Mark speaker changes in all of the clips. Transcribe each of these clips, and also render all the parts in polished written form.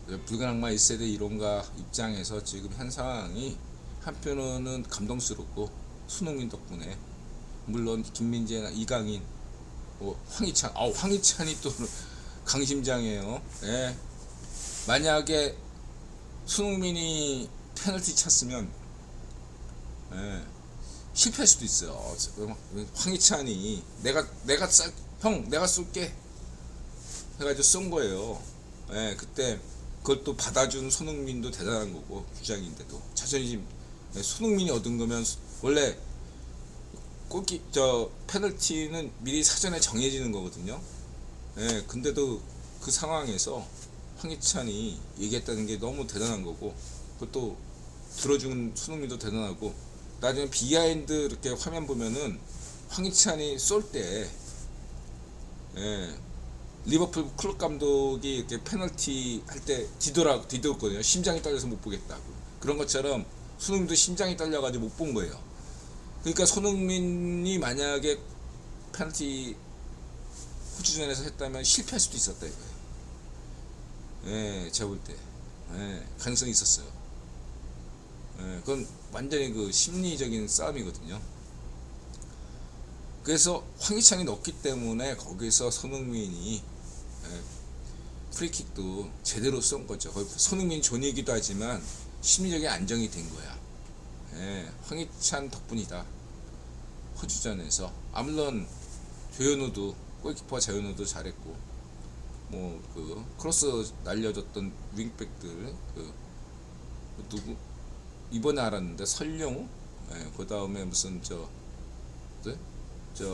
Speaker 1: 붉은 악마 1세대 이론가 입장에서 지금 현 상황이 한편으로는 감동스럽고 손흥민 덕분에, 물론 김민재나 이강인, 황희찬, 황희찬이 또 강심장이에요. 예. 만약에 손흥민이 페널티 찼으면, 예, 실패할 수도 있어요. 황희찬이 내가 쏠게 해가지고 쏜 거예요. 예, 그때 그걸 또 받아준 손흥민도 대단한 거고, 주장인데도 자존심. 예, 손흥민이 얻은 거면, 원래 페널티는 미리 사전에 정해지는 거거든요. 예, 근데도 그 상황에서 황희찬이 얘기했다는 게 너무 대단한 거고, 그것도 들어준 손흥민도 대단하고, 나중에 비하인드 이렇게 화면 보면은 황희찬이 쏠 때, 예, 리버풀 클럽 감독이 이렇게 페널티 할 때 뒤돌았거든요. 심장이 떨려서 못 보겠다고. 그런 것처럼 손흥민도 심장이 떨려가지고 못 본 거예요. 그러니까 손흥민이 만약에 페널티 호주전에서 했다면 실패할 수도 있었다 이거예요. 예, 제가 볼 때, 예, 가능성이 있었어요. 예, 그건 완전히 그 심리적인 싸움이거든요. 그래서 황희찬이 넣었기 때문에 거기서 손흥민이, 예, 프리킥도 제대로 쏜 거죠. 손흥민 존이기도 하지만 심리적인 안정이 된 거야. 예, 황희찬 덕분이다. 호주전에서. 물론 조현우도, 골키퍼 조현우도 잘했고, 뭐 그 크로스 날려줬던 윙백들, 누구 이번에 알았는데 설령우, 예, 그 다음에 무슨 저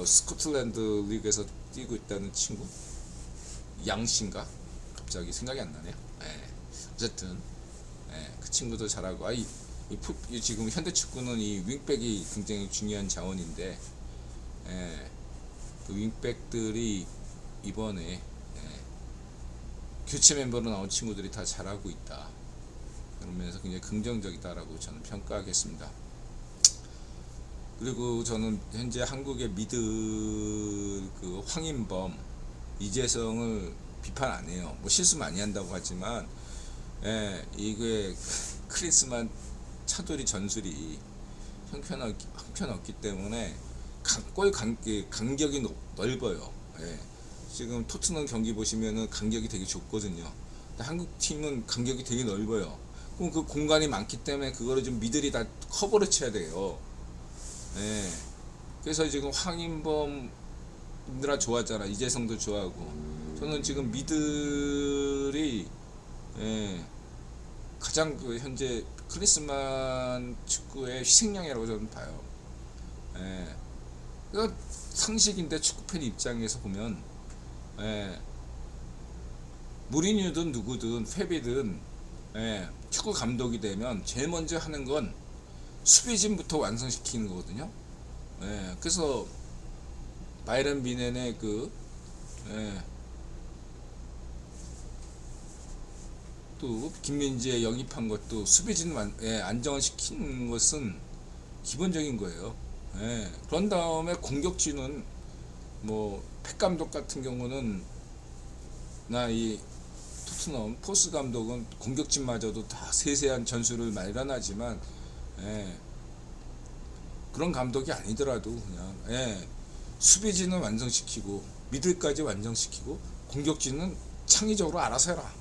Speaker 1: 스코틀랜드 리그에서 뛰고 있다는 친구 양신가, 갑자기 생각이 안 나네요. 예, 어쨌든, 예, 그 친구도 잘하고, 지금 현대 축구는 이 윙백이 굉장히 중요한 자원인데, 예, 그 윙백들이 이번에, 예, 교체 멤버로 나온 친구들이 다 잘하고 있다. 그러면서 굉장히 긍정적이다라고 저는 평가하겠습니다. 그리고 저는 현재 한국의 미드 황인범, 이재성을 비판 안 해요. 뭐 실수 많이 한다고 하지만, 예, 이게 크리스만 차돌이 전술이 형편없기 때문에 간격이 넓어요. 예. 지금 토트넘 경기 보시면은 간격이 되게 좁거든요. 한국 팀은 간격이 되게 넓어요. 그럼 그 공간이 많기 때문에 그거를 좀 미들이 다 커버를 쳐야 돼요. 예. 그래서 지금 황인범 인드라 좋아하잖아. 이재성도 좋아하고. 저는 지금 미들이, 예, 가장 현재 크리스만 축구의 희생양이라고 저는 봐요. 예. 그러니까 상식인데, 축구팬 입장에서 보면, 예, 무리뉴든 누구든 페비든, 예, 축구 감독이 되면 제일 먼저 하는 건 수비진부터 완성시키는 거거든요. 예, 그래서 바이런 비넨의 예, 또 김민재 영입한 것도 수비진 안정을 시키는 것은 기본적인 거예요. 예, 그런 다음에 공격진은, 뭐 팩 감독 같은 경우는, 나 이 토트넘 포스 감독은 공격진마저도 다 세세한 전술을 마련하지만, 예, 그런 감독이 아니더라도 그냥, 예, 수비진은 완성시키고 미들까지 완성시키고 공격진은 창의적으로 알아서 해라,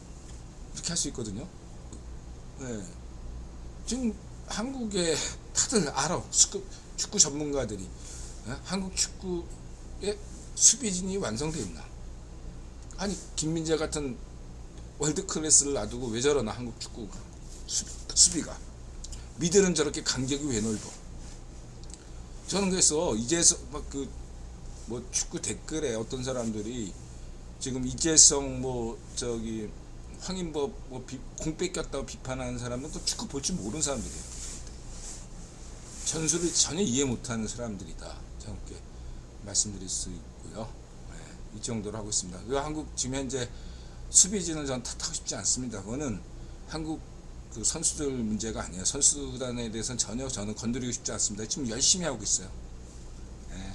Speaker 1: 이렇게 할 수 있거든요. 예, 지금 한국에 다들 알아. 축구 전문가들이, 예? 한국 축구의 수비진이 완성되어 있나? 아니, 김민재 같은 월드 클래스를 놔두고 왜 저러나, 한국 축구가 수비가. 미들은 저렇게 간격이 왜 넓어? 저는 그래서 이제서 뭐 축구 댓글에 어떤 사람들이 지금 이재성 황인범 공 뺏겼다고 비판하는 사람은 또 축구 볼 줄 모르는 사람들이에요. 전술을 전혀 이해 못하는 사람들이다, 저렇게 말씀드릴 수 있고요. 네, 이 정도로 하고 있습니다. 그리고 한국 지금 현재 수비진은 전 탓하고 싶지 않습니다. 그거는 한국 그 선수들 문제가 아니에요. 선수단에 대해서는 전혀 저는 건드리고 싶지 않습니다. 지금 열심히 하고 있어요. 네,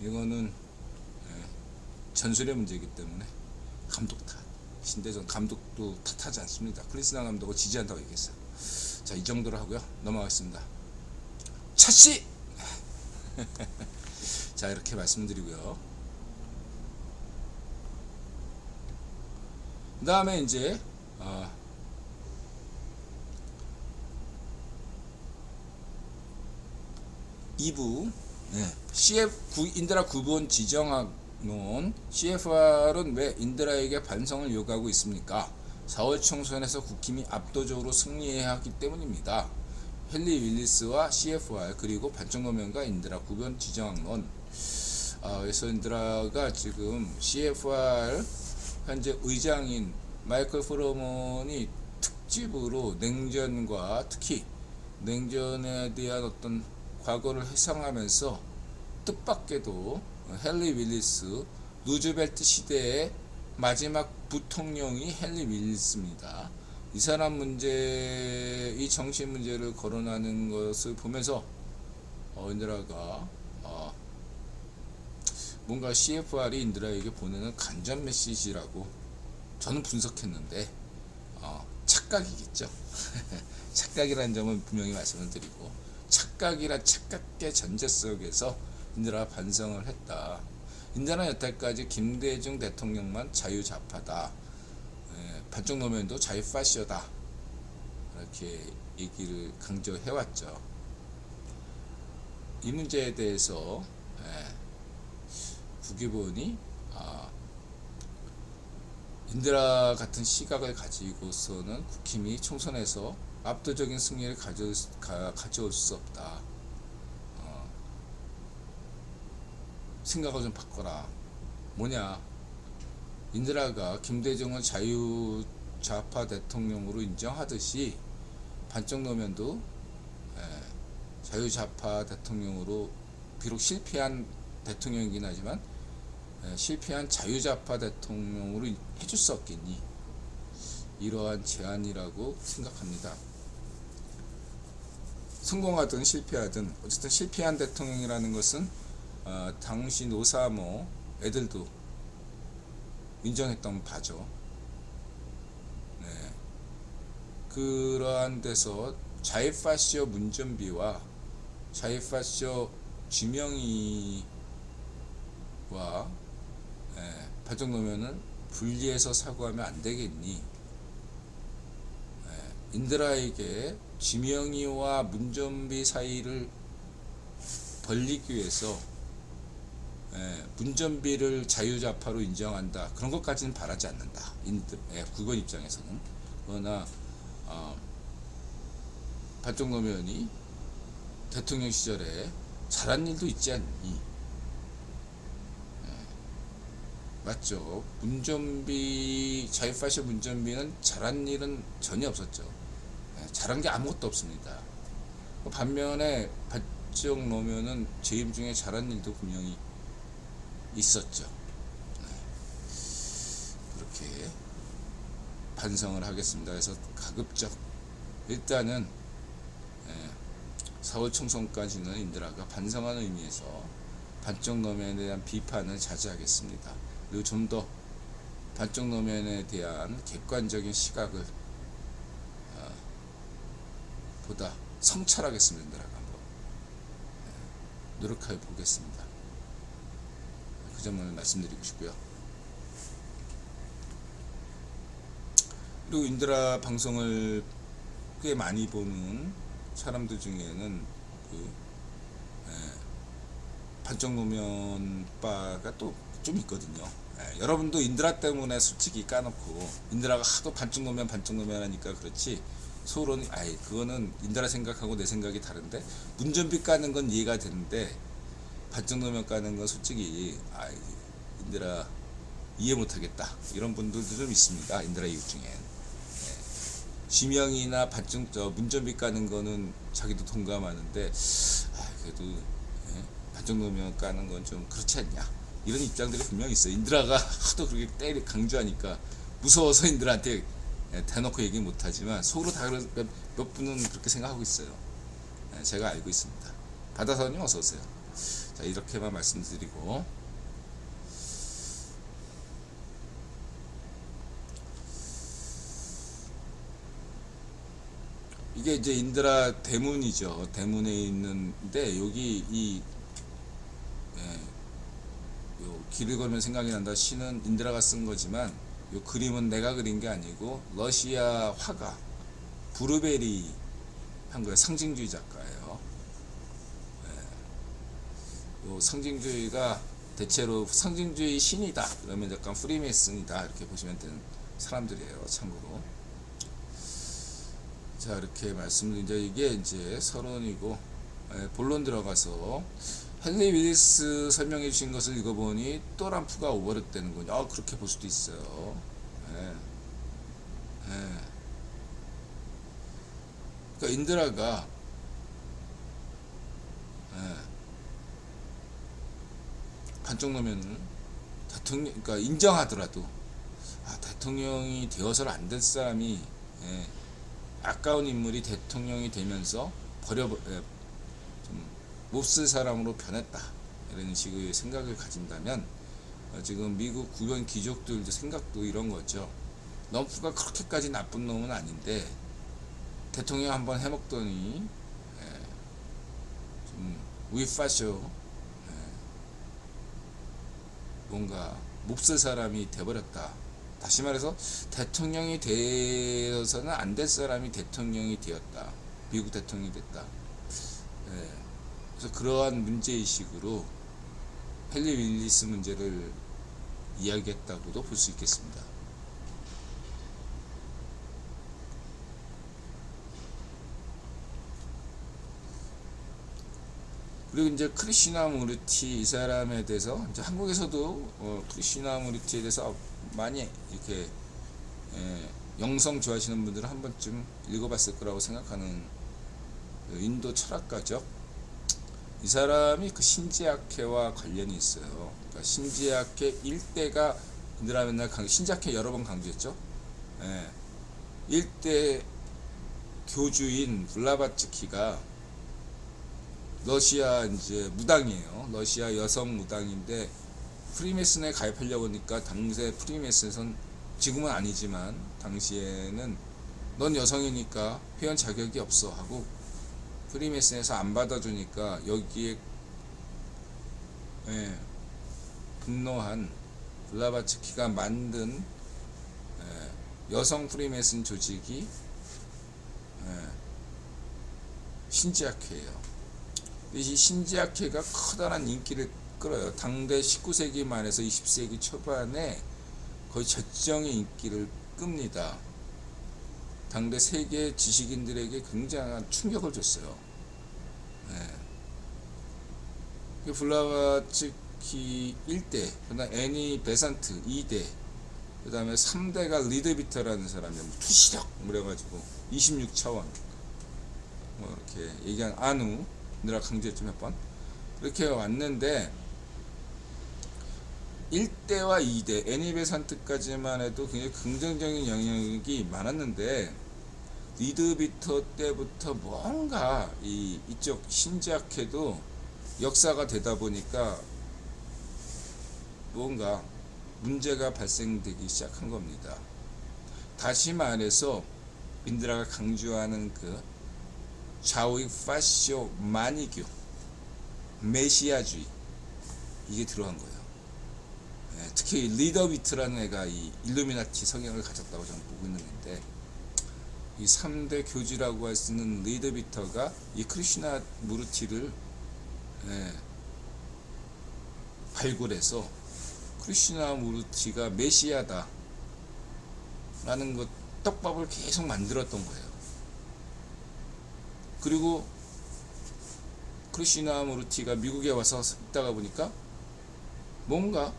Speaker 1: 이거는, 네, 전술의 문제이기 때문에 감독 탓, 신데 전 감독도 탓하지 않습니다. 클린스나 감독을 지지한다고 얘기했어요. 자, 이 정도로 하고요. 넘어가겠습니다. 차씨! 자, 이렇게 말씀드리고요. 그 다음에 이제 2부 인드라 9번 지정학론 CFR은 왜 인드라에게 반성을 요구하고 있습니까? 4월 총선에서 국힘이 압도적으로 승리해야 하기 때문입니다. 헨리 윌리스와 CFR 그리고 반쪽노면과 인드라 9번 지정학론. 그래서 인드라가 지금 CFR 현재 의장인 마이클 프로먼이 특집으로 냉전과 특히 냉전에 대한 어떤 과거를 회상하면서 뜻밖에도 헨리 윌리스, 루즈벨트 시대의 마지막 부통령이 헨리 윌리스입니다. 이 사람 문제, 이 정치 문제를 거론하는 것을 보면서 인드라가 뭔가 CFR이 인드라에게 보내는 간접 메시지라고 저는 분석했는데 착각이겠죠. 착각이라는 점은 분명히 말씀을 드리고, 착각이라 착각의 전제 속에서 인드라가 반성을 했다. 인드라는 여태까지 김대중 대통령만 자유좌파다, 반쪽노면도 자유파시오다, 이렇게 얘기를 강조해왔죠. 이 문제에 대해서 국회의원이 인드라 같은 시각을 가지고서는 국힘이 총선에서 압도적인 승리를 가져올 수 없다. 생각을 좀 바꿔라. 뭐냐, 인드라가 김대중을 자유좌파 대통령으로 인정하듯이 반쪽노면도 자유좌파 대통령으로, 비록 실패한 대통령이긴 하지만 실패한 자유좌파 대통령으로 해줄 수 없겠니? 이러한 제안이라고 생각합니다. 성공하든 실패하든 어쨌든 실패한 대통령이라는 것은 당시 노사모 애들도 인정했던 바죠. 그러한 데서 자이파시오 문전비와 자이파시오 지명이와 반쪽노면은 분리해서 사고하면 안 되겠니? 인드라에게 지명이와 문전비 사이를 벌리기 위해서 문전비를 자유좌파로 인정한다, 그런 것까지는 바라지 않는다, 국원 입장에서는. 그러나 반쪽노면이 대통령 시절에 잘한 일도 있지 않니? 맞죠. 문전비, 자유파시오 문전비는 잘한 일은 전혀 없었죠. 잘한 게 아무것도 없습니다. 반면에 반쪽노면은 재임 중에 잘한 일도 분명히 있었죠. 그렇게 반성을 하겠습니다. 그래서 가급적 일단은 4월 총선까지는 인드라가 반성하는 의미에서 반쪽노면에 대한 비판을 자제하겠습니다. 그리고 좀 더 반쪽노면에 대한 객관적인 시각을 보다 성찰하겠습니다. 인드라가 한번 노력해 보겠습니다. 그 점을 말씀드리고 싶고요. 그리고 인드라 방송을 꽤 많이 보는 사람들 중에는 반쪽노면 바가 또 좀 있거든요. 여러분도 인드라 때문에 솔직히 까놓고 인드라가 하도 반쪽노면 하니까 그렇지, 서로는 그거는 인드라 생각하고 내 생각이 다른데, 문전비 까는 건 이해가 되는데 반쪽노면 까는 건 솔직히 인드라 이해 못하겠다, 이런 분들도 좀 있습니다. 인드라 이웃 중엔. 지명이나 문전비 까는 거는 자기도 동감하는데 그래도 반쪽노면 까는 건 좀 그렇지 않냐, 이런 입장들이 분명히 있어요. 인드라가 하도 그렇게 강조하니까 무서워서 인드라한테 대놓고 얘기 못하지만 속으로 다 몇 분은 그렇게 생각하고 있어요. 제가 알고 있습니다. 바다사님 어서오세요. 자, 이렇게만 말씀드리고, 이게 이제 인드라 대문이죠. 대문에 있는데 여기 이 요 길을 걸으면 생각이 난다 시는 인드라가 쓴 거지만 요 그림은 내가 그린 게 아니고 러시아 화가 부르베리 한 거예요. 상징주의 작가예요. 요 상징주의가 대체로 상징주의 신이다 그러면 약간 프리메이슨이다 이렇게 보시면 되는 사람들이에요. 참고로. 자, 이렇게 말씀드린 이게 이제 서론이고, 본론 들어가서 헨리 윌리스 설명해 주신 것을 읽어보니 또 람프가 오버랩 되는군요. 그렇게 볼 수도 있어요. 그러니까 인드라가 반쪽 놓으면 대통령, 그러니까 인정하더라도 대통령이 되어서는 안 될 사람이 아까운 인물이 대통령이 되면서 좀 몹쓸 사람으로 변했다 이런 식의 생각을 가진다면 지금 미국 구변 귀족들 생각도 이런 거죠. 럼프가 그렇게까지 나쁜 놈은 아닌데 대통령 한번 해먹더니 좀 위파쇼 뭔가 몹쓸 사람이 돼버렸다. 다시 말해서 대통령이 되어서는 안 될 사람이 대통령이 되었다. 미국 대통령이 됐다. 그래서 그러한 문제의식으로 헨리 윌리스 문제를 이야기했다고도 볼 수 있겠습니다. 그리고 이제 크리시나무르티 이 사람에 대해서 이제 한국에서도 크리시나무르티에 대해서 많이 이렇게 영성 좋아하시는 분들은 한 번쯤 읽어봤을 거라고 생각하는 인도 철학가죠. 이 사람이 그 신지학회와 관련이 있어요. 그러니까 신지학회 일대가 인드라 맨날 신지학회 여러 번 강조했죠. 일대 교주인 블라바츠키가 러시아 이제 무당이에요. 러시아 여성 무당인데 프리메슨에 가입하려고 하니까 당시에 프리메슨은 지금은 아니지만 당시에는 넌 여성이니까 회원 자격이 없어 하고 프리메슨에서 안 받아주니까 여기에 분노한 블라바츠키가 만든 여성 프리메슨 조직이 신지학회예요. 이 신지학회가 커다란 인기를 끌어요. 당대 19세기 말에서 20세기 초반에 거의 절정의 인기를 끕니다. 당대 세계 지식인들에게 굉장한 충격을 줬어요. 블라바츠키 1대, 그 다음 애니 베산트 2대, 그 다음에 3대가 리드비터라는 사람이에요. 투시력 그래가지고 26차원 뭐 이렇게 얘기한 안우 내가 강조했죠 몇 번. 이렇게 왔는데 1대와 2대 애니베산트까지만 해도 굉장히 긍정적인 영향력이 많았는데 리드비터 때부터 뭔가 이쪽 신지학회도 역사가 되다 보니까 뭔가 문제가 발생되기 시작한 겁니다. 다시 말해서 인드라가 강조하는 그 좌우익 파쇼 마니교 메시아주의 이게 들어간 거예요. 특히 리더비트라는 애가 이 일루미나티 성향을 가졌다고 저는 보고 있는데 이 3대 교주라고 할 수 있는 리더비터가 이 크리시나 무르티를 발굴해서 크리시나 무르티가 메시아다 라는 것 떡밥을 계속 만들었던 거예요. 그리고 크리시나 무르티가 미국에 와서 있다가 보니까 뭔가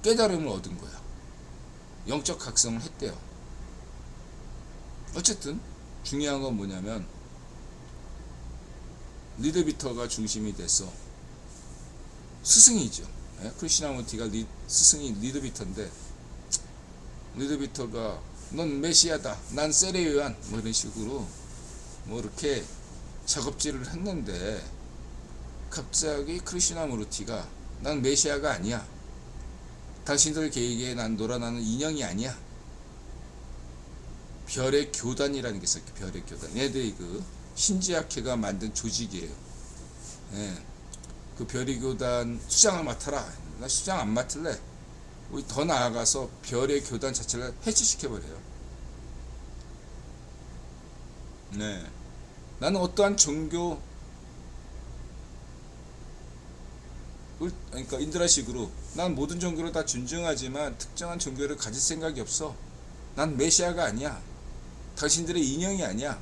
Speaker 1: 깨달음을 얻은 거야. 영적 각성을 했대요. 어쨌든 중요한 건 뭐냐면 리드비터가 중심이 돼서 스승이죠. 크리시나 무르티가 스승이 리드비터인데 리드비터가 넌 메시아다, 난 세례요한 뭐 이런 식으로 뭐 이렇게 작업질을 했는데 갑자기 크리시나 무르티가 난 메시아가 아니야. 당신들 계획에 난 놀아나는 인형이 아니야. 별의 교단이라는 게 있어요. 별의 교단. 얘들이 그 신지학회가 만든 조직이에요. 예. 그 별의 교단 수장을 맡아라. 나 수장 안 맡을래. 우리 더 나아가서 별의 교단 자체를 해체시켜버려요. 네. 나는 어떠한 종교, 그러니까 인드라식으로 난 모든 종교를 다 존중하지만 특정한 종교를 가질 생각이 없어. 난 메시아가 아니야. 당신들의 인형이 아니야.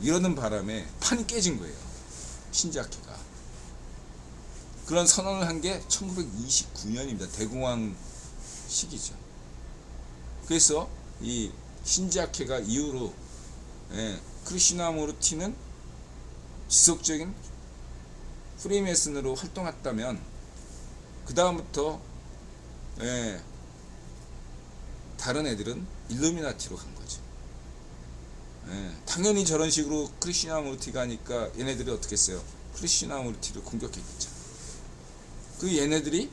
Speaker 1: 이러는 바람에 판이 깨진 거예요. 신지학회가. 그런 선언을 한 게 1929년입니다. 대공황 시기죠. 그래서 이 신지학회가 이후로 크리슈나무르티는 지속적인 프리메이슨으로 활동했다면 그 다음부터 다른 애들은 일루미나티로 간 거죠. 당연히 저런 식으로 크리슈나무르티가 하니까 얘네들이 어떻게 했어요? 크리슈나무르티를 공격했겠죠. 그 얘네들이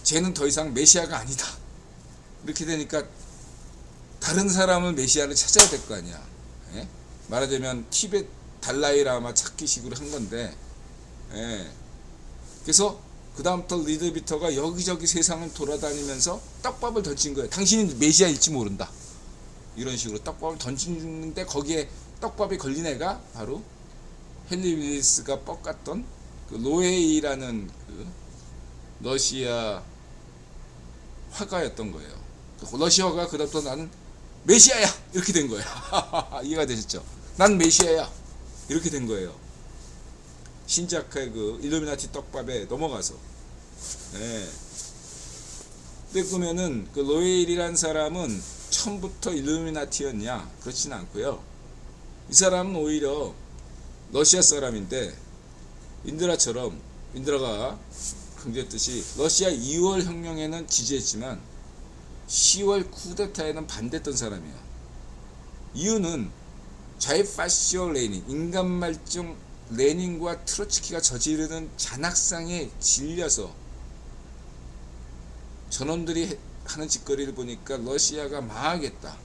Speaker 1: 쟤는 더 이상 메시아가 아니다. 이렇게 되니까 다른 사람을 메시아를 찾아야 될 거 아니야. 말하자면 티베트 달라이라마 찾기식으로 한 건데, 그래서 그 다음부터 리드비터가 여기저기 세상을 돌아다니면서 떡밥을 던진 거예요. 당신이 메시아일지 모른다. 이런 식으로 떡밥을 던지는데 거기에 떡밥이 걸린 애가 바로 헨리 윌리스가 뻑갔던 그 로에이라는 그 러시아 화가였던 거예요. 러시아 화가 그다음부터 나는 메시아야 이렇게 된 거예요. 이해가 되셨죠? 난 메시아야 이렇게 된 거예요. 신지학회 그 일루미나티 떡밥에 넘어가서. 근데 그러면은 그 로에일이란 사람은 처음부터 일루미나티였냐? 그렇지는 않고요. 이 사람은 오히려 러시아 사람인데 인드라가 강조했듯이 러시아 2월 혁명에는 지지했지만 10월 쿠데타에는 반대했던 사람이에요. 이유는 좌이파시오 레닌, 인간말종 레닌과 트로츠키가 저지르는 잔악상에 질려서 저놈들이 하는 짓거리를 보니까 러시아가 망하겠다.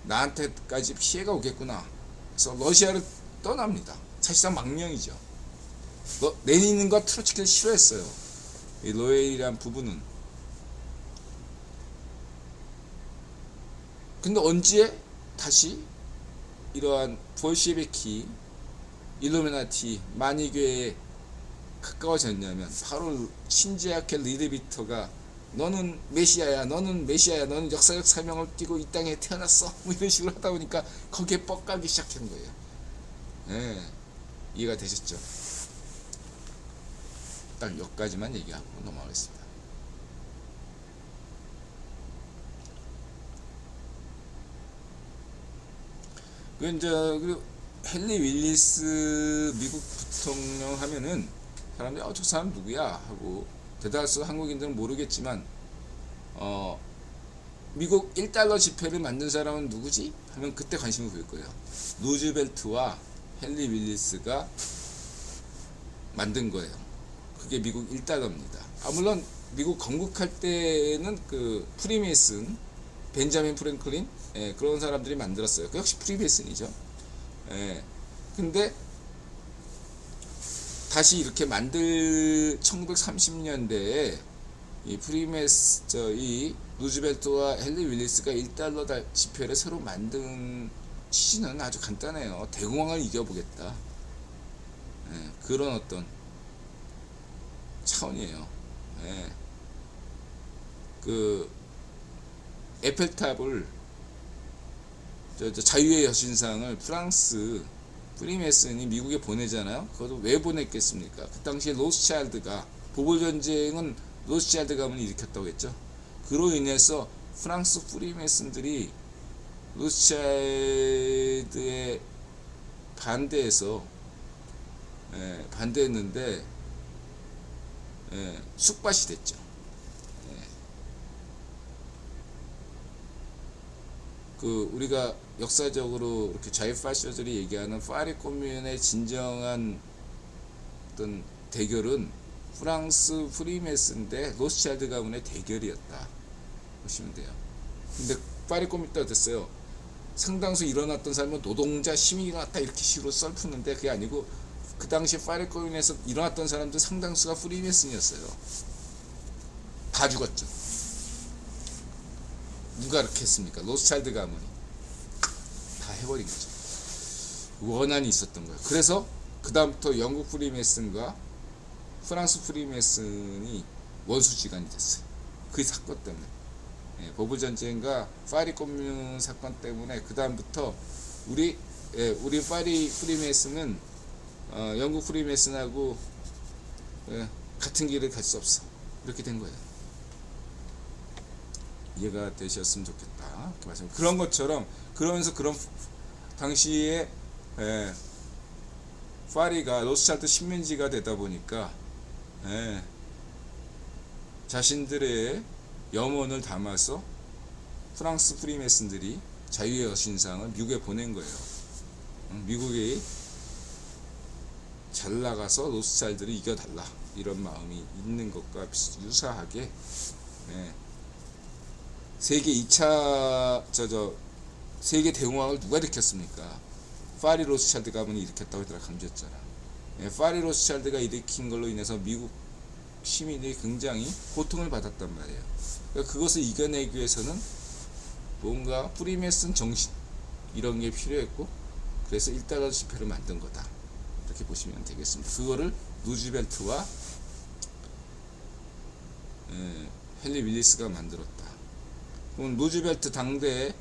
Speaker 1: 나한테까지 피해가 오겠구나. 그래서 러시아를 떠납니다. 사실상 망명이죠. 레닌과 트로츠키를 싫어했어요. 이 로에일이란 부부는. 근데 언제 다시 이러한 볼셰비키, 일루미나티, 만이교에 가까워졌냐면 바로 신지학회 리드비터가 너는 메시아야, 너는 역사적 사명을 띠고 이 땅에 태어났어. 뭐 이런 식으로 하다 보니까 거기에 뻑가기 시작한 거예요. 이해가 되셨죠? 딱 여기까지만 얘기하고 넘어가겠습니다. 그리고 헨리 윌리스 미국 부통령 하면은 사람들이 저 사람 누구야 하고 대다수 한국인들은 모르겠지만 미국 1달러 지폐를 만든 사람은 누구지? 하면 그때 관심을 보일 거예요. 루즈벨트와 헨리 윌리스가 만든 거예요. 그게 미국 1달러입니다. 물론 미국 건국할 때는 그 프리메이슨, 벤자민 프랭클린 그런 사람들이 만들었어요. 그 역시 프리메이슨이죠. 근데 다시 이렇게 1930년대에 이 이 루즈벨트와 헨리 윌리스가 1달러 지폐를 새로 만든 취지는 아주 간단해요. 대공황을 이겨보겠다. 그런 어떤 차원이에요. 그 에펠탑을 자유의 여신상을 프랑스 프리메이슨이 미국에 보내잖아요. 그것도 왜 보냈겠습니까? 그 당시에 로스차일드가 보볼 전쟁은 로스차일드 가문이 일으켰다고 했죠. 그로 인해서 프랑스 프리메이슨들이 로스차일드에 반대했는데 쑥밭이 됐죠. 그 우리가 역사적으로 이렇게 좌이파시오들이 얘기하는 파리 코뮌의 진정한 어떤 대결은 프랑스 프리메이슨 대 로스차일드 가문의 대결이었다 보시면 돼요. 근데 파리 꼬미떼가 됐어요. 상당수 일어났던 사람은 노동자 시민이 일어났다 이렇게 식으로 썰푸는데 그게 아니고 그 당시 파리 꼬미에서 일어났던 사람들 상당수가 프리메슨이었어요. 다 죽었죠. 누가 그렇게 했습니까? 로스차일드 가문이 다 해버린 거죠. 원한이 있었던 거예요. 그래서 그 다음부터 영국 프리메슨과 프랑스 프리메슨이 원수지간이 됐어요. 그 사건 때문에. 보부 전쟁과 파리 꼬뮌 사건 때문에 그 다음부터 우리 파리 프리메슨은 영국 프리메슨하고 같은 길을 갈 수 없어. 이렇게 된 거예요. 이해가 되셨으면 좋겠다. 그런 것처럼 그러면서 그런 당시에 파리가 로스차일드 식민지가 되다 보니까 자신들의 염원을 담아서 프랑스 프리메슨들이 자유의 여신상을 미국에 보낸 거예요. 미국이 잘 나가서 로스차일드를 이겨달라 이런 마음이 있는 것과 유사하게 세계 2차 세계 대공황을 누가 일으켰습니까? 파리 로스차일드 가문이 일으켰다고 하더라. 감졌잖아. 파리 로스차일드가 일으킨 걸로 인해서 미국 시민들이 굉장히 고통을 받았단 말이에요. 그러니까 그것을 이겨내기 위해서는 뭔가 프리메슨 정신 이런 게 필요했고 그래서 1달러 지폐를 만든 거다. 이렇게 보시면 되겠습니다. 그거를 루즈벨트와 헨리 윌리스가 만들었다. 그럼 루즈벨트 당대에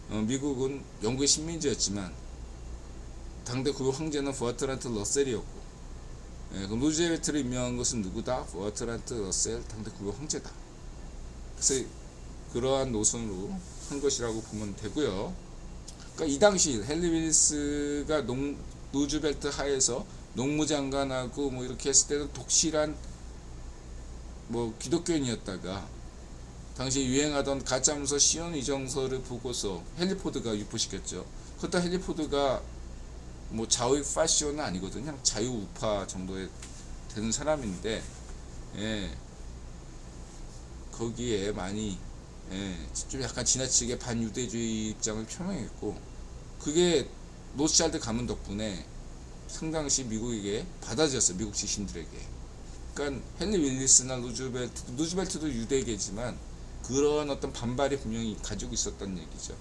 Speaker 1: 미국은 영국의 식민지였지만 당대 그 황제는 버트란트 러셀이었고 그럼 루즈벨트를 임명한 것은 누구다? 버트란트 러셀 당대 그 황제다. 그래서 그러한 노선으로 한 것이라고 보면 되고요. 그러니까 이 당시 헨리 윌리스가 루즈벨트 하에서 농무장관하고 뭐 이렇게 했을 때는 독실한 기독교인이었다가 당시 유행하던 가짜문서 시온 이정서를 보고서 헨리 포드가 유포시켰죠. 그것도 헨리 포드가 좌우 파시오는 아니거든요. 그냥 자유우파 정도에 되는 사람인데 거기에 많이 좀 약간 지나치게 반유대주의 입장을 표명했고 그게 로스차일드 가문 덕분에 상당시 미국에게 받아들였어요. 미국 지신들에게. 그러니까 헨리 윌리스나 루즈벨트도 유대계지만 그런 어떤 반발이 분명히 가지고 있었던 얘기죠.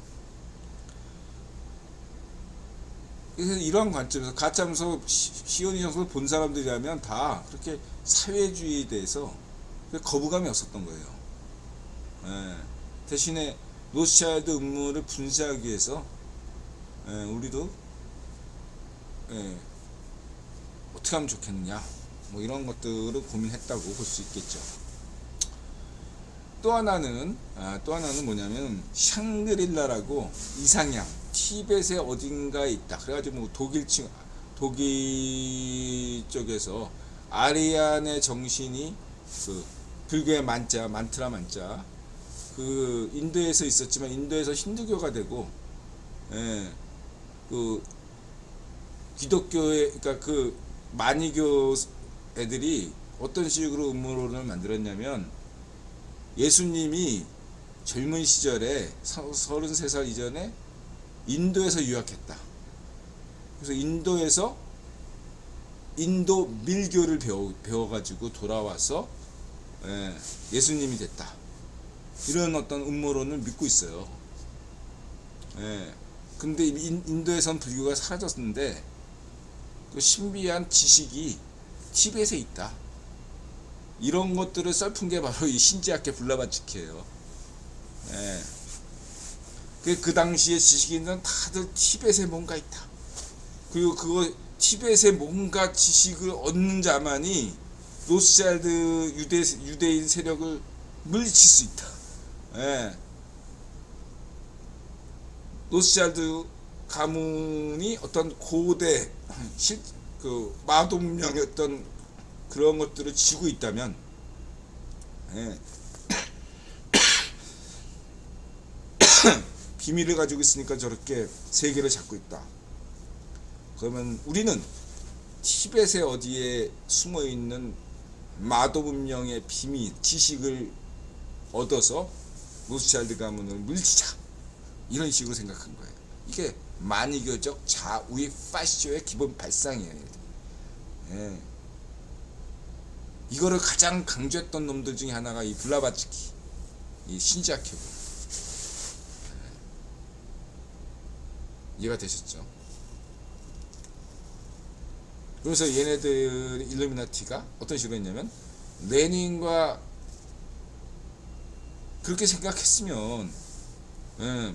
Speaker 1: 그래서 이러한 관점에서 가짜문서 시온이 정서를 본 사람들이라면 다 그렇게 사회주의에 대해서 거부감이 없었던 거예요. 대신에 로스차일드 음모를 분쇄하기 위해서 우리도 어떻게 하면 좋겠느냐 이런 것들을 고민했다고 볼 수 있겠죠. 또 하나는 뭐냐면 샹그릴라라고 이상향 티벳의 어딘가에 있다. 그래가지고 독일 쪽에서 아리안의 정신이 불교의 만트라 만자 그 인도에서 있었지만 인도에서 힌두교가 되고 그 기독교의 그러니까 그 마니교 애들이 어떤 식으로 음모론을 만들었냐면 예수님이 젊은 시절에 33살 이전에 인도에서 유학했다. 그래서 인도에서 인도 밀교를 배워가지고 돌아와서 예수님이 됐다. 이런 어떤 음모론을 믿고 있어요. 근데 인도에선 불교가 사라졌는데 그 신비한 지식이 티벳에 있다. 이런 것들을 썰푼 게 바로 이 신지학계 불나반치키예요. 그 당시의 지식인은 다들 티벳에 뭔가 있다. 그리고 그거 티벳에 뭔가 지식을 얻는 자만이 로스차일드 유대인 세력을 물리칠 수 있다. 로스차일드 가문이 어떤 고대 그 마도 문명의 어떤 그런 것들을 지고 있다면 비밀을 가지고 있으니까 저렇게 세계를 잡고 있다. 그러면 우리는 티벳의 어디에 숨어있는 마도 문명의 비밀, 지식을 얻어서 로스차일드 가문을 물리치자. 이런 식으로 생각한 거예요. 이게 만이교적 좌우익 파시오의 기본 발상이에요. 예. 이거를 가장 강조했던 놈들 중에 하나가 이 블라바츠키, 이 신지아케고. 이해가 되셨죠? 그래서 얘네들 일루미나티가 어떤 식으로 했냐면, 레닌과 그렇게 생각했으면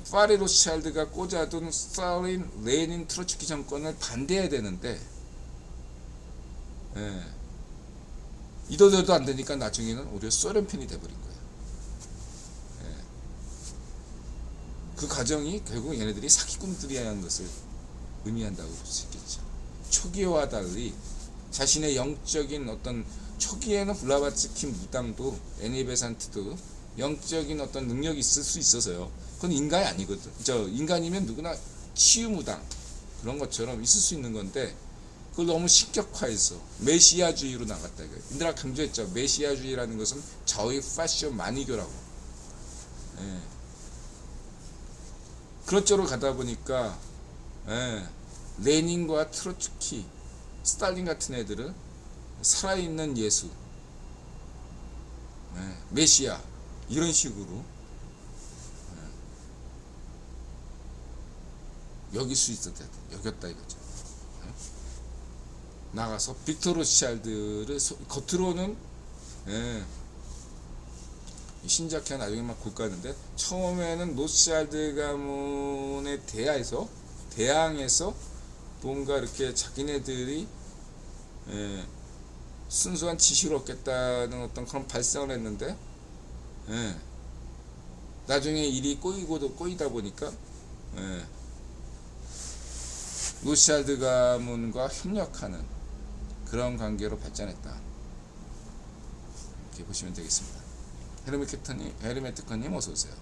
Speaker 1: 파리 로스차일드가 꽂아둔 스탈린, 레닌, 트로츠키 정권을 반대해야 되는데, 이도저도 안 되니까 나중에는 오히려 소련 편이 돼버린 거예요. 그 과정이 결국 얘네들이 사기꾼들이라는 것을 의미한다고 볼 수 있겠죠. 초기와 달리 자신의 영적인 어떤, 초기에는 블라바츠키 무당도 애니 베산트도 영적인 어떤 능력이 있을 수 있어서요. 그건 인간이 아니거든. 인간이면 누구나 치유무당 그런 것처럼 있을 수 있는 건데, 그걸 너무 신격화해서 메시아주의로 나갔다 이거예요. 인들아 강조했죠. 메시아주의라는 것은 좌우익 파시오 만이교라고. 그런 쪽으로 가다 보니까 레닌과 트로츠키, 스탈린 같은 애들은 살아있는 예수, 메시아 이런 식으로 여길 수 있었다, 여겼다 이거죠. 나가서 빅터 로스차일드를 겉으로는 신작해 나중에 막 골가는데, 처음에는 로스차일드 가문의 대항해서 뭔가 이렇게 자기네들이 순수한 지식을 얻겠다는 어떤 그런 발상을 했는데, 나중에 일이 꼬이다 보니까 로스차일드 가문과 협력하는 그런 관계로 발전했다. 이렇게 보시면 되겠습니다. 헤르메트커님 어서 오세요.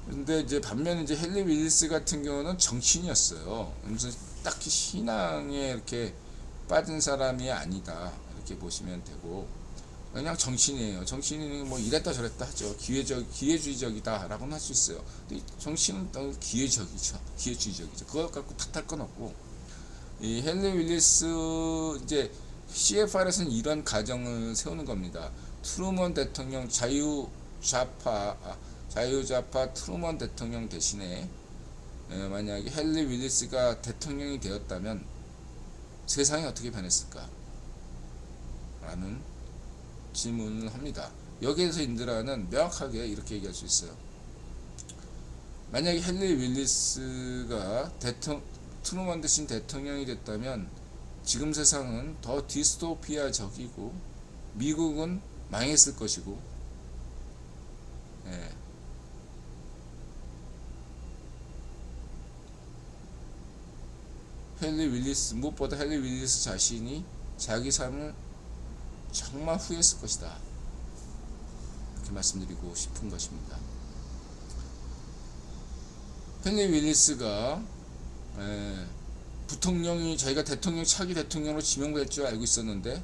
Speaker 1: 근데 이제 반면 이제 헨리 윌리스 같은 경우는 정치인이었어요. 무슨 딱히 신앙에 이렇게 빠진 사람이 아니다 이렇게 보시면 되고, 그냥 정치인이에요. 정치인은 뭐 이랬다 저랬다 하죠. 기회주의적이다 라고는 할 수 있어요. 근데 정치는 너무 기회주의적이죠. 그걸 갖고 탓할 건 없고, 이 헨리 윌리스 이제 CFR에서는 이런 가정을 세우는 겁니다. 트루먼 대통령 자유좌파 트루먼 대통령 대신에 만약에 헨리 윌리스가 대통령이 되었다면 세상이 어떻게 변했을까? 라는 질문을 합니다. 여기에서 인드라는 명확하게 이렇게 얘기할 수 있어요. 만약에 헨리 윌리스가 트루먼 대신 대통령이 됐다면 지금 세상은 더 디스토피아적이고 미국은 망했을 것이고, 무엇보다 헨리 윌리스 자신이 자기 삶을 정말 후회했을 것이다. 이렇게 말씀드리고 싶은 것입니다. 헨리 윌리스가 부통령이 자기가 차기 대통령으로 지명될 줄 알고 있었는데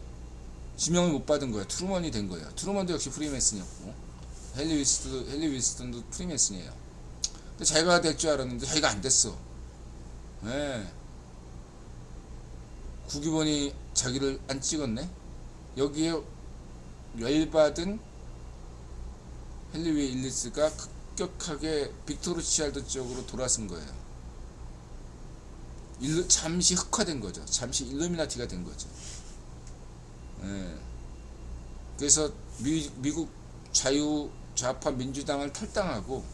Speaker 1: 지명을 못 받은 거예요. 트루먼이 된 거예요. 트루먼도 역시 프리메이슨이었고 헨리 윌리스턴도 프리메이슨이에요. 근데 자기가 될 줄 알았는데 자기가 안 됐어. 국유본이 자기를 안 찍었네. 여기에 열받은 헨리 윌리스가 급격하게 빅터 로스차일드 쪽으로 돌아선 거예요. 잠시 흑화된 거죠. 잠시 일루미나티가 된 거죠. 그래서 미국 좌파 민주당을 탈당하고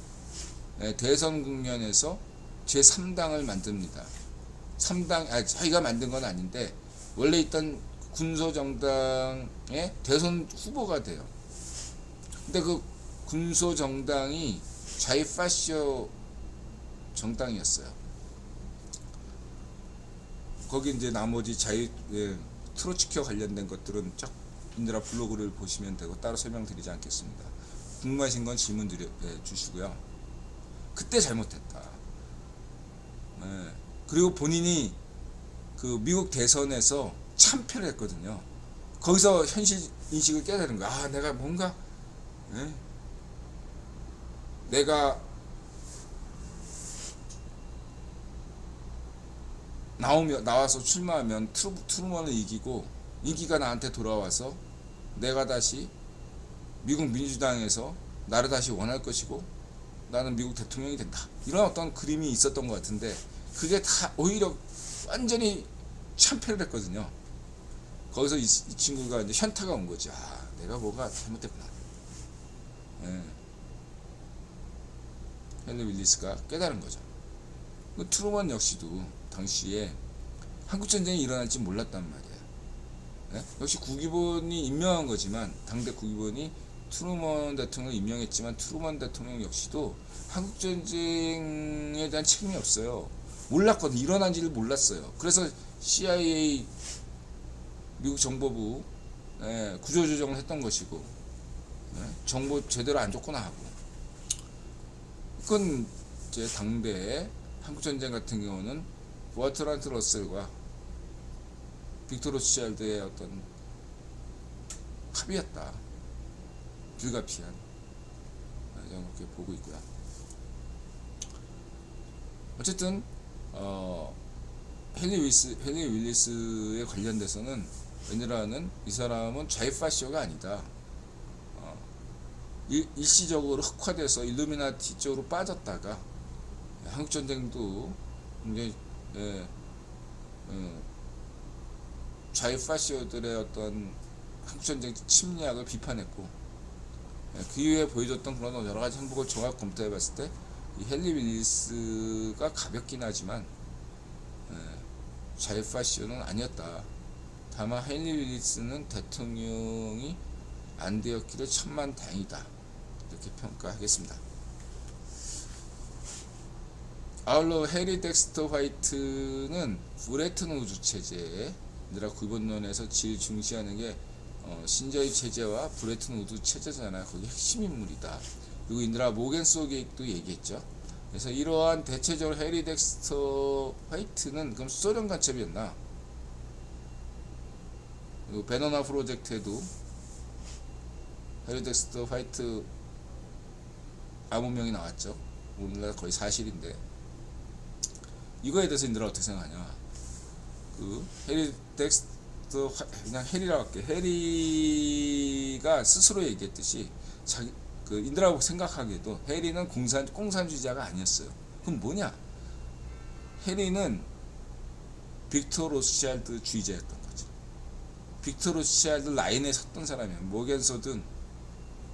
Speaker 1: 대선 국면에서 제3당을 만듭니다. 자기가 만든 건 아닌데 원래 있던 군소정당의 대선 후보가 돼요. 근데 그 군소정당이 좌이파시오 정당이었어요. 거기 이제 나머지 트로츠키와 관련된 것들은 쫙 인드라 블로그를 보시면 되고 따로 설명드리지 않겠습니다. 궁금하신 건 질문 주시고요. 그때 잘못했다. 그리고 본인이 그 미국 대선에서 참패를 했거든요. 거기서 현실 인식을 깨달은 거야. 아, 내가 뭔가, 예? 내가 나와서 출마하면 트루먼을 이기고 인기가 나한테 돌아와서 내가 다시 미국 민주당에서 나를 다시 원할 것이고 나는 미국 대통령이 된다. 이런 어떤 그림이 있었던 것 같은데 그게 다 오히려 완전히 참패를 했거든요. 거기서 이 친구가 이제 현타가 온 거지. 아, 내가 뭐가 잘못됐구나. 예. 헨리 윌리스가 깨달은 거죠. 그 트루먼 역시도 당시에 한국전쟁이 일어날지 몰랐단 말이에요. 예? 역시 국위본이 임명한 거지만 당대 국위본이 트루먼 대통령을 임명했지만 트루먼 대통령 역시도 한국전쟁에 대한 책임이 없어요. 몰랐거든. 일어난지를 몰랐어요. 그래서 CIA 미국 정보부 구조조정을 했던 것이고 정보 제대로 안 줬구나 하고 그건 이제 당대의 한국전쟁 같은 경우는 버트란트 러셀과 빅터 로스차일드의 어떤 합의였다. 불가피한 저는 그렇게 보고 있고요. 어쨌든 헨리 윌리스에 관련돼서는 웬이라는 이 사람은 좌익파시오가 아니다. 일시적으로 흑화돼서 일루미나티 쪽으로 빠졌다가 한국전쟁도 굉장히 좌익파시오들의 어떤 한국전쟁 침략을 비판했고 그 이후에 보여줬던 그런 여러 가지 행복을 종합 검토해 봤을 때 이 헨리 윌리스가 가볍긴 하지만 좌익파시오는 아니었다. 다만 헨리 윌리스는 대통령이 안 되었기를 천만 다행이다. 이렇게 평가하겠습니다. 아울러 해리 덱스터 화이트는 브레튼 우드 체제, 인드라 구본론에서 제일 중시하는 게 신자유 체제와 브레튼 우드 체제잖아요. 거기 핵심 인물이다. 그리고 인드라 모겐소 계획도 얘기했죠. 그래서 이러한 대체적으로 해리 덱스터 화이트는 그럼 소련 간첩이었나? 그리고 베너나 프로젝트에도 해리 덱스터 화이트 암호명이 나왔죠. 오늘날 거의 사실인데 이거에 대해서 인들아 어떻게 생각하냐? 그 해리 덱스터 그냥 해리라고 할게. 해리가 스스로 얘기했듯이 자기 그 인들하고 생각하기에도 해리는 공산주의자가 아니었어요. 그럼 뭐냐? 해리는 빅터 로스차일드 주의자였던 거죠. 빅터 로스차일드 라인에 섰던 사람이야. 모겐소든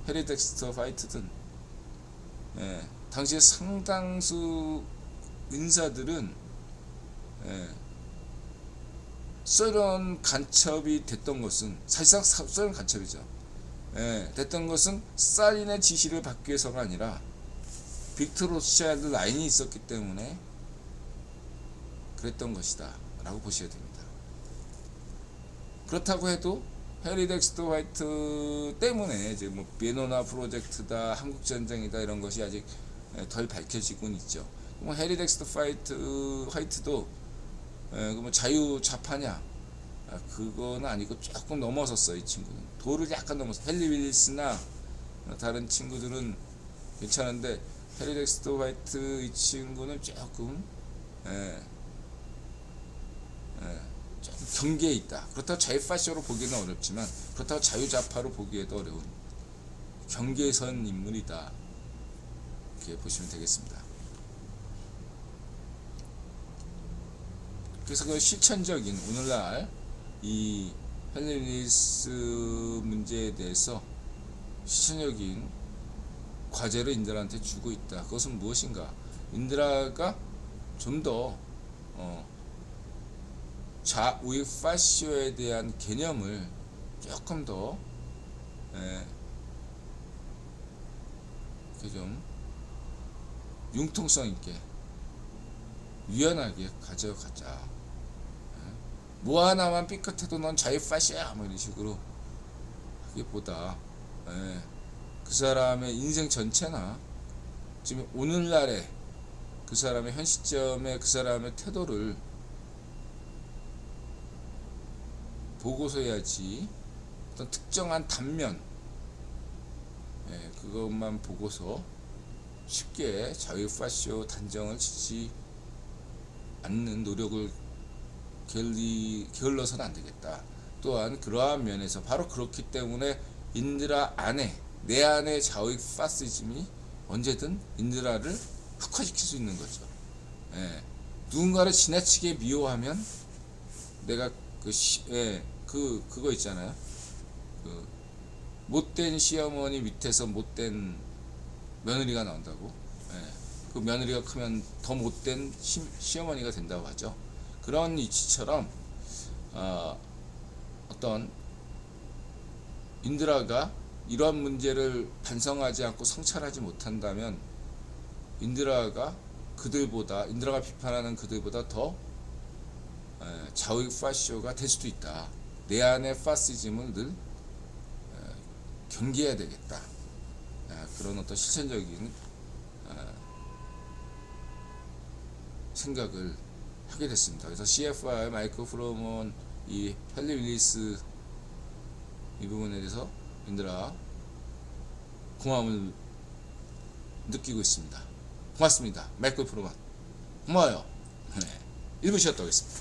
Speaker 1: 해리 덱스터 화이트든 당시에 상당수 인사들은 소련 간첩이 됐던 것은 사실상 소련 간첩이죠. 됐던 것은 스탈린의 지시를 받기 위해서가 아니라 빅터 로스차일드 라인이 있었기 때문에 그랬던 것이다 라고 보셔야 됩니다. 그렇다고 해도 해리 덱스터 화이트 때문에 이제 뭐 베노나 프로젝트다, 한국전쟁이다 이런 것이 아직 덜 밝혀지곤 있죠. 뭐 해리 덱스터 화이트도 뭐 자유좌파냐? 그거는 아니고 조금 넘어섰어. 이 친구는 도를 약간 넘어서. 헨리 윌리스나 다른 친구들은 괜찮은데 해리 덱스터 화이트 이 친구는 조금 조금 경계에 있다. 그렇다고 자유파시오로 보기는 어렵지만 그렇다고 자유좌파로 보기에도 어려운 경계에 선 인물이다. 이렇게 보시면 되겠습니다. 그래서 그 실천적인 오늘날 이 헨리 윌리스 문제에 대해서 실천적인 과제를 인들한테 주고 있다. 그것은 무엇인가? 인드라가 좀 더 좌우익 파시오에 대한 개념을 조금 더 좀 융통성 있게 유연하게 가져가자. 뭐 하나만 삐끗해도 넌 자유파시야 뭐 이런 식으로 하기보다 그 사람의 인생 전체나 지금 오늘날의 그 사람의 현 시점의 그 사람의 태도를 보고서 해야지 어떤 특정한 단면, 그것만 보고서 쉽게 자유 파쇼 단정을 짓지 않는 노력을 게을러서는 안 되겠다. 또한 그러한 면에서 바로 그렇기 때문에 인드라 안에, 내 안의 자의 파시즘이 언제든 인드라를 흑화시킬 수 있는 거죠. 누군가를 지나치게 미워하면 내가 그거 있잖아요. 그 못된 시어머니 밑에서 못된 며느리가 나온다고. 그 며느리가 크면 더 못된 시어머니가 된다고 하죠. 그런 이치처럼 어떤 인드라가 이러한 문제를 반성하지 않고 성찰하지 못한다면 인드라가 비판하는 그들보다 더 좌익 파쇼가 될 수도 있다. 내 안의 파시즘을 늘 경계해야 되겠다. 그런 어떤 실천적인 생각을 하게 됐습니다. 그래서 CFR, 마이클 프로먼, 이 헨리 윌리스 이 부분에 대해서 인드라 고마움을 느끼고 있습니다. 고맙습니다. 마이클 프로먼 고마워요. 1분 쉬었다 오겠습니다.